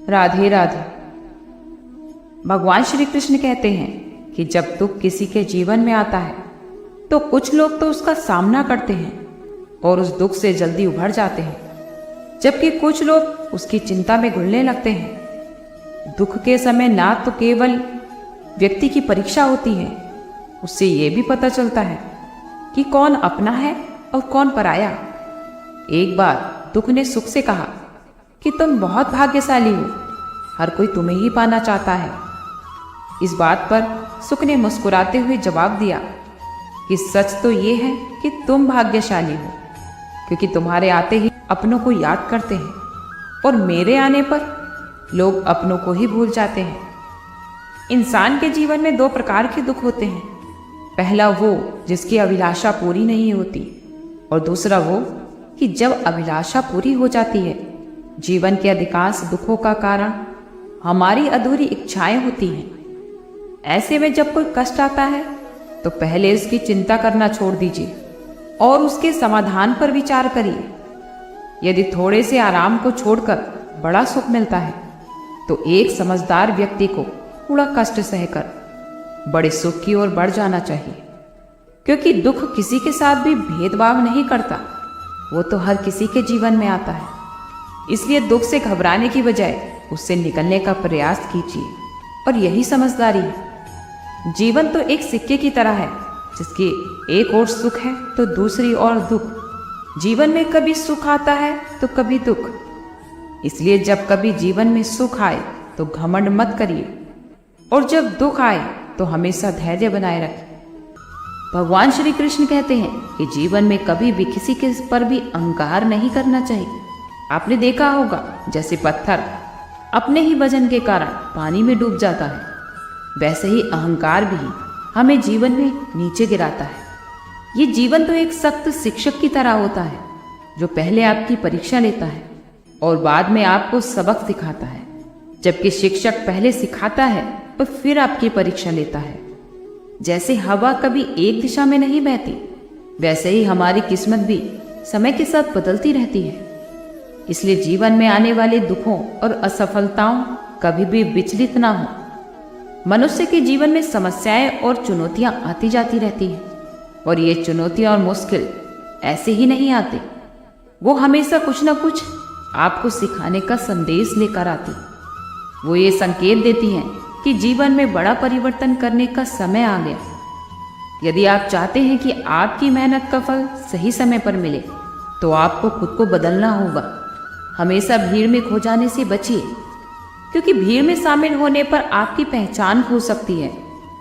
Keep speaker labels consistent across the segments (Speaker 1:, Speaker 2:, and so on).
Speaker 1: राधे राधे। भगवान श्री कृष्ण कहते हैं कि जब दुख किसी के जीवन में आता है तो कुछ लोग तो उसका सामना करते हैं और उस दुख से जल्दी उभर जाते हैं, जबकि कुछ लोग उसकी चिंता में घुलने लगते हैं। दुख के समय ना तो केवल व्यक्ति की परीक्षा होती है, उससे ये भी पता चलता है कि कौन अपना है और कौन पराया। एक बार दुख ने सुख से कहा कि तुम बहुत भाग्यशाली हो, हर कोई तुम्हें ही पाना चाहता है। इस बात पर सुख ने मुस्कुराते हुए जवाब दिया कि सच तो ये है कि तुम भाग्यशाली हो, क्योंकि तुम्हारे आते ही अपनों को याद करते हैं और मेरे आने पर लोग अपनों को ही भूल जाते हैं। इंसान के जीवन में दो प्रकार के दुख होते हैं। पहला वो जिसकी अभिलाषा पूरी नहीं होती, और दूसरा वो कि जब अभिलाषा पूरी हो जाती है। जीवन के अधिकांश दुखों का कारण हमारी अधूरी इच्छाएं होती हैं। ऐसे में जब कोई कष्ट आता है तो पहले उसकी चिंता करना छोड़ दीजिए और उसके समाधान पर विचार करिए। यदि थोड़े से आराम को छोड़कर बड़ा सुख मिलता है तो एक समझदार व्यक्ति को थोड़ा कष्ट सहकर बड़े सुख की ओर बढ़ जाना चाहिए, क्योंकि दुख किसी के साथ भी भेदभाव नहीं करता, वो तो हर किसी के जीवन में आता है। इसलिए दुख से घबराने की बजाय उससे निकलने का प्रयास कीजिए, और यही समझदारी है। जीवन तो एक सिक्के की तरह है, जिसकी एक ओर सुख है तो दूसरी ओर दुख। जीवन में कभी सुख आता है तो कभी दुख। इसलिए जब कभी जीवन में सुख आए तो घमंड मत करिए, और जब दुख आए तो हमेशा धैर्य बनाए रखें। भगवान श्री कृष्ण कहते हैं कि जीवन में कभी भी किसी के पर भी अहंकार नहीं करना चाहिए। आपने देखा होगा जैसे पत्थर अपने ही वजन के कारण पानी में डूब जाता है, वैसे ही अहंकार भी हमें जीवन में नीचे गिराता है। ये जीवन तो एक सख्त शिक्षक की तरह होता है, जो पहले आपकी परीक्षा लेता है और बाद में आपको सबक सिखाता है। जबकि शिक्षक पहले सिखाता है और फिर आपकी परीक्षा लेता है। जैसे हवा कभी एक दिशा में नहीं बहती, वैसे ही हमारी किस्मत भी समय के साथ बदलती रहती है। इसलिए जीवन में आने वाले दुखों और असफलताओं कभी भी विचलित ना हो। मनुष्य के जीवन में समस्याएं और चुनौतियां आती जाती रहती हैं, और ये चुनौतियां और मुश्किल ऐसे ही नहीं आते। वो हमेशा कुछ न कुछ आपको सिखाने का संदेश लेकर आती। वो ये संकेत देती हैं कि जीवन में बड़ा परिवर्तन करने का समय आ गया। यदि आप चाहते हैं कि आपकी मेहनत का फल सही समय पर मिले, तो आपको खुद को बदलना होगा। हमेशा भीड़ में खो जाने से बचिए, क्योंकि भीड़ में शामिल होने पर आपकी पहचान खो सकती है।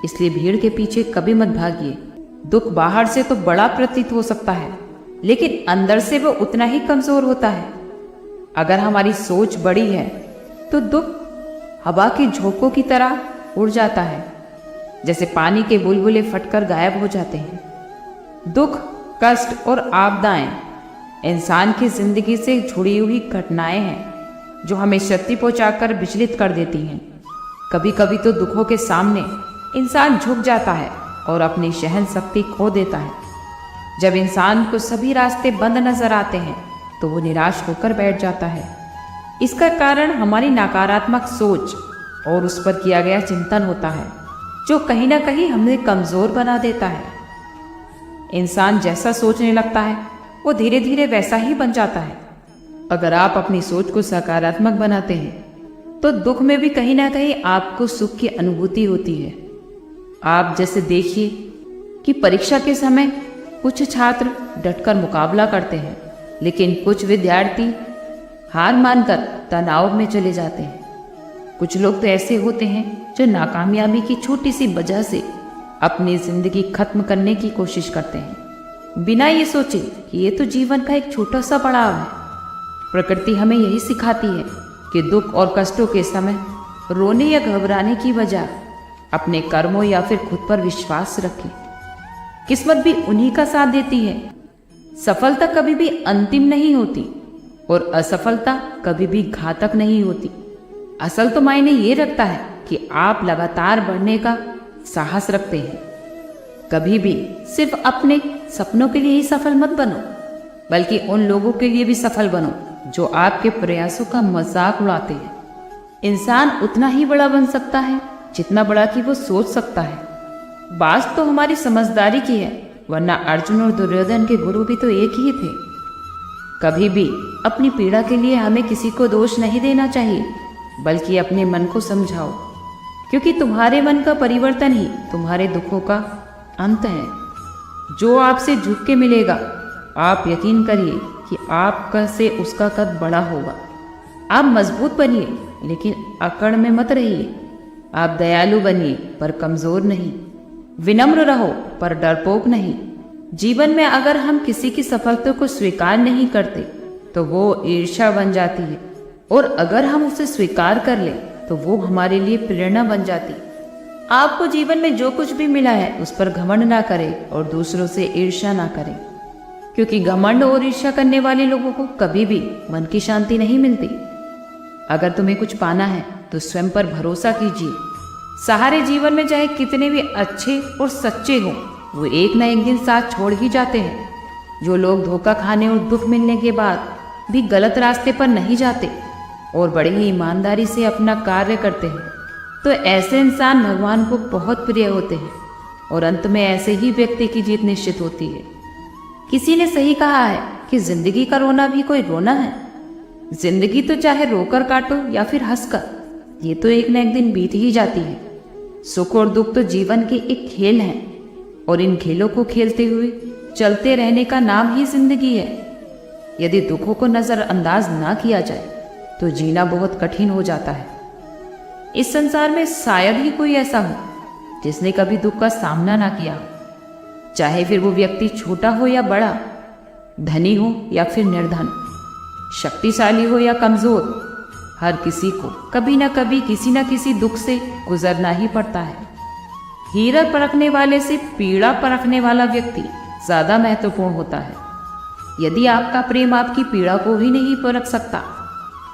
Speaker 1: इसलिए भीड़ के पीछे कभी मत भागिए। दुख बाहर से तो बड़ा प्रतीत हो सकता है, लेकिन अंदर से वो उतना ही कमजोर होता है। अगर हमारी सोच बड़ी है तो दुख हवा के झोंकों की तरह उड़ जाता है, जैसे पानी के बुलबुले फटकर गायब हो जाते हैं। दुख, कष्ट और आपदाएं इंसान की जिंदगी से जुड़ी हुई घटनाएं हैं, जो हमें क्षति पहुंचाकर विचलित कर देती हैं। कभी कभी तो दुखों के सामने इंसान झुक जाता है और अपनी सहन शक्ति खो देता है। जब इंसान को सभी रास्ते बंद नजर आते हैं तो वो निराश होकर बैठ जाता है। इसका कारण हमारी नकारात्मक सोच और उस पर किया गया चिंतन होता है, जो कहीं ना कहीं हमें कमजोर बना देता है। इंसान जैसा सोचने लगता है वो धीरे धीरे वैसा ही बन जाता है। अगर आप अपनी सोच को सकारात्मक बनाते हैं तो दुख में भी कहीं ना कहीं आपको सुख की अनुभूति होती है। आप जैसे देखिए कि परीक्षा के समय कुछ छात्र डटकर मुकाबला करते हैं, लेकिन कुछ विद्यार्थी हार मानकर तनाव में चले जाते हैं। कुछ लोग तो ऐसे होते हैं जो नाकामयाबी की छोटी सी वजह से अपनी जिंदगी खत्म करने की कोशिश करते हैं, बिना ये सोचे कि ये तो जीवन का एक छोटा सा पड़ाव है। प्रकृति हमें यही सिखाती है कि दुख और कष्टों के समय रोने या घबराने की बजाय अपने कर्मों या फिर खुद पर विश्वास रखें। किस्मत भी उन्हीं का साथ देती है। सफलता कभी भी अंतिम नहीं होती और असफलता कभी भी घातक नहीं होती। असल तो मायने ये रखता है कि आप लगातार बढ़ने का साहस रखते हैं। कभी भी सिर्फ अपने सपनों के लिए ही सफल मत बनो, बल्कि उन लोगों के लिए भी सफल बनो जो आपके प्रयासों का मजाक उड़ाते हैं। इंसान उतना ही बड़ा बन सकता है जितना बड़ा कि वो सोच सकता है। बात तो हमारी समझदारी की है, वरना अर्जुन और दुर्योधन के गुरु भी तो एक ही थे। कभी भी अपनी पीड़ा के लिए हमें किसी को दोष नहीं देना चाहिए, बल्कि अपने मन को समझाओ, क्योंकि तुम्हारे मन का परिवर्तन ही तुम्हारे दुखों का अंत है। जो आपसे झुक के मिलेगा, आप यकीन करिए कि आपका से उसका कद बड़ा होगा। आप मजबूत बनिए, लेकिन अकड़ में मत रहिए। आप दयालु बनिए, पर कमजोर नहीं। विनम्र रहो, पर डरपोक नहीं। जीवन में अगर हम किसी की सफलता को स्वीकार नहीं करते तो वो ईर्ष्या बन जाती है, और अगर हम उसे स्वीकार कर ले तो वो हमारे लिए प्रेरणा बन जाती। आपको जीवन में जो कुछ भी मिला है उस पर घमंड ना करें और दूसरों से ईर्ष्या ना करें, क्योंकि घमंड और ईर्ष्या करने वाले लोगों को कभी भी मन की शांति नहीं मिलती। अगर तुम्हें कुछ पाना है तो स्वयं पर भरोसा कीजिए। सहारे जीवन में चाहे कितने भी अच्छे और सच्चे हों, वो एक ना एक दिन साथ छोड़ ही जाते हैं। जो लोग धोखा खाने और दुख मिलने के बाद भी गलत रास्ते पर नहीं जाते और बड़े ही ईमानदारी से अपना कार्य करते हैं, तो ऐसे इंसान भगवान को बहुत प्रिय होते हैं, और अंत में ऐसे ही व्यक्ति की जीत निश्चित होती है। किसी ने सही कहा है कि जिंदगी का रोना भी कोई रोना है। जिंदगी तो चाहे रोकर काटो या फिर हंसकर, ये तो एक न एक दिन बीत ही जाती है। सुख और दुख तो जीवन के एक खेल हैं, और इन खेलों को खेलते हुए चलते रहने का नाम ही जिंदगी है। यदि दुखों को नजरअंदाज ना किया जाए तो जीना बहुत कठिन हो जाता है। इस संसार में शायद ही कोई ऐसा हो जिसने कभी दुख का सामना ना किया हो, चाहे फिर वो व्यक्ति छोटा हो या बड़ा, धनी हो या फिर निर्धन, शक्तिशाली हो या कमजोर। हर किसी को कभी ना कभी किसी ना किसी दुख से गुजरना ही पड़ता है। हीरा परखने वाले से पीड़ा परखने वाला व्यक्ति ज्यादा महत्वपूर्ण होता है। यदि आपका प्रेम आपकी पीड़ा को ही नहीं परख सकता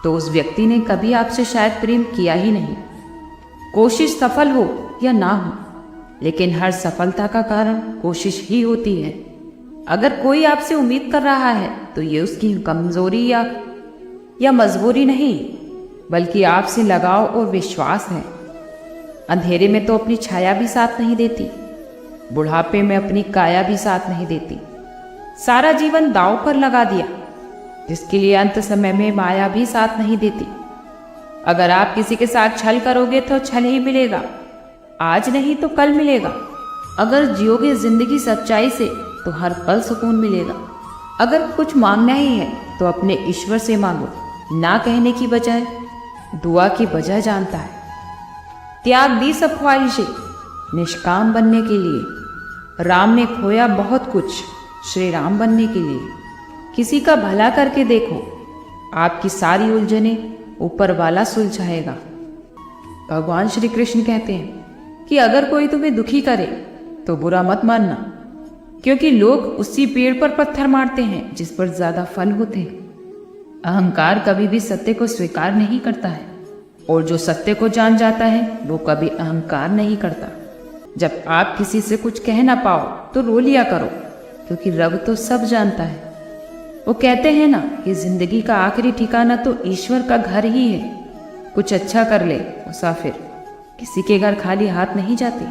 Speaker 1: तो उस व्यक्ति ने कभी आपसे शायद प्रेम किया ही नहीं। कोशिश सफल हो या ना हो, लेकिन हर सफलता का कारण कोशिश ही होती है। अगर कोई आपसे उम्मीद कर रहा है तो ये उसकी कमजोरी या मजबूरी नहीं, बल्कि आपसे लगाव और विश्वास है। अंधेरे में तो अपनी छाया भी साथ नहीं देती, बुढ़ापे में अपनी काया भी साथ नहीं देती। सारा जीवन दांव पर लगा दिया, जिसके लिए अंत समय में माया भी साथ नहीं देती। अगर आप किसी के साथ छल करोगे तो छल ही मिलेगा, आज नहीं तो कल मिलेगा। अगर जियोगे जिंदगी सच्चाई से तो हर पल सुकून मिलेगा। अगर कुछ मांगना ही है तो अपने ईश्वर से मांगो, ना कहने की बजाय दुआ की वजह जानता है। त्याग दी सब ख्वाहिशें निष्काम बनने के लिए। राम ने खोया बहुत कुछ श्री राम बनने के लिए। किसी का भला करके देखो, आपकी सारी उलझनें ऊपर वाला सुलझाएगा। भगवान श्री कृष्ण कहते हैं कि अगर कोई तुम्हें दुखी करे तो बुरा मत मानना, क्योंकि लोग उसी पेड़ पर पत्थर मारते हैं जिस पर ज्यादा फल होते हैं। अहंकार कभी भी सत्य को स्वीकार नहीं करता है, और जो सत्य को जान जाता है वो कभी अहंकार नहीं करता। जब आप किसी से कुछ कह ना पाओ तो रो लिया करो, क्योंकि रब तो सब जानता है। वो कहते हैं ना कि जिंदगी का आखिरी ठिकाना तो ईश्वर का घर ही है। कुछ अच्छा कर ले मुसाफिर, किसी के घर खाली हाथ नहीं जाते।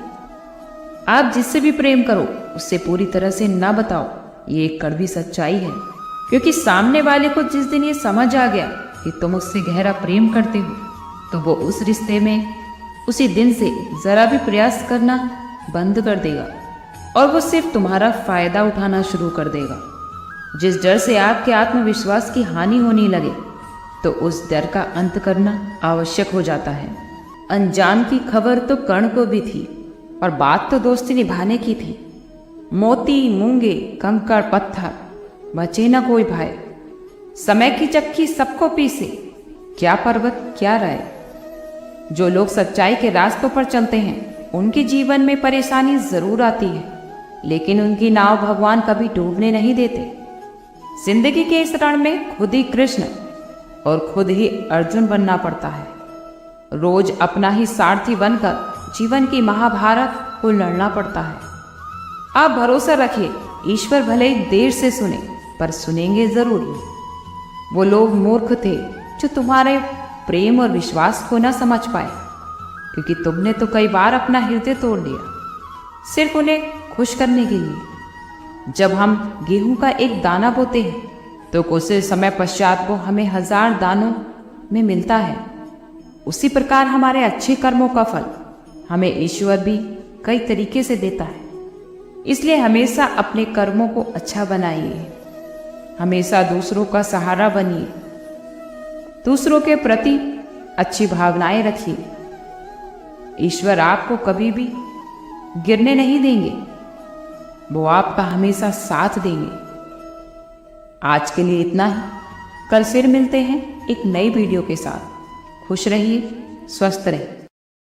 Speaker 1: आप जिससे भी प्रेम करो उससे पूरी तरह से ना बताओ, ये एक कड़वी सच्चाई है। क्योंकि सामने वाले को जिस दिन ये समझ आ गया कि तुम उससे गहरा प्रेम करते हो, तो वो उस रिश्ते में उसी दिन से जरा भी प्रयास करना बंद कर देगा, और वो सिर्फ तुम्हारा फायदा उठाना शुरू कर देगा। जिस डर से आपके आत्मविश्वास की हानि होने लगे, तो उस डर का अंत करना आवश्यक हो जाता है। अनजान की खबर तो कर्ण को भी थी, और बात तो दोस्ती निभाने की थी। मोती मूंगे कंकड़ पत्थर बचे न कोई भाई, समय की चक्की सबको पीसे, क्या पर्वत क्या राय। जो लोग सच्चाई के रास्तों पर चलते हैं उनके जीवन में परेशानी जरूर आती है, लेकिन उनकी नाव भगवान कभी डूबने नहीं देते। जिंदगी के इस रण में खुद ही कृष्ण और खुद ही अर्जुन बनना पड़ता है। रोज अपना ही सारथी बनकर जीवन की महाभारत को लड़ना पड़ता है। आप भरोसा रखिए, ईश्वर भले ही देर से सुने पर सुनेंगे जरूर। वो लोग मूर्ख थे जो तुम्हारे प्रेम और विश्वास को न समझ पाए, क्योंकि तुमने तो कई बार अपना हृदय तोड़ दिया सिर्फ उन्हें खुश करने के लिए। जब हम गेहूं का एक दाना बोते हैं तो कुछ समय पश्चात वो हमें 1000 दानों में मिलता है। उसी प्रकार हमारे अच्छे कर्मों का फल हमें ईश्वर भी कई तरीके से देता है। इसलिए हमेशा अपने कर्मों को अच्छा बनाइए, हमेशा दूसरों का सहारा बनिए, दूसरों के प्रति अच्छी भावनाएं रखिए। ईश्वर आपको कभी भी गिरने नहीं देंगे, वो आपका हमेशा साथ देंगे। आज के लिए इतना ही। कल फिर मिलते हैं एक नई वीडियो के साथ। खुश रहिए, स्वस्थ रहिए।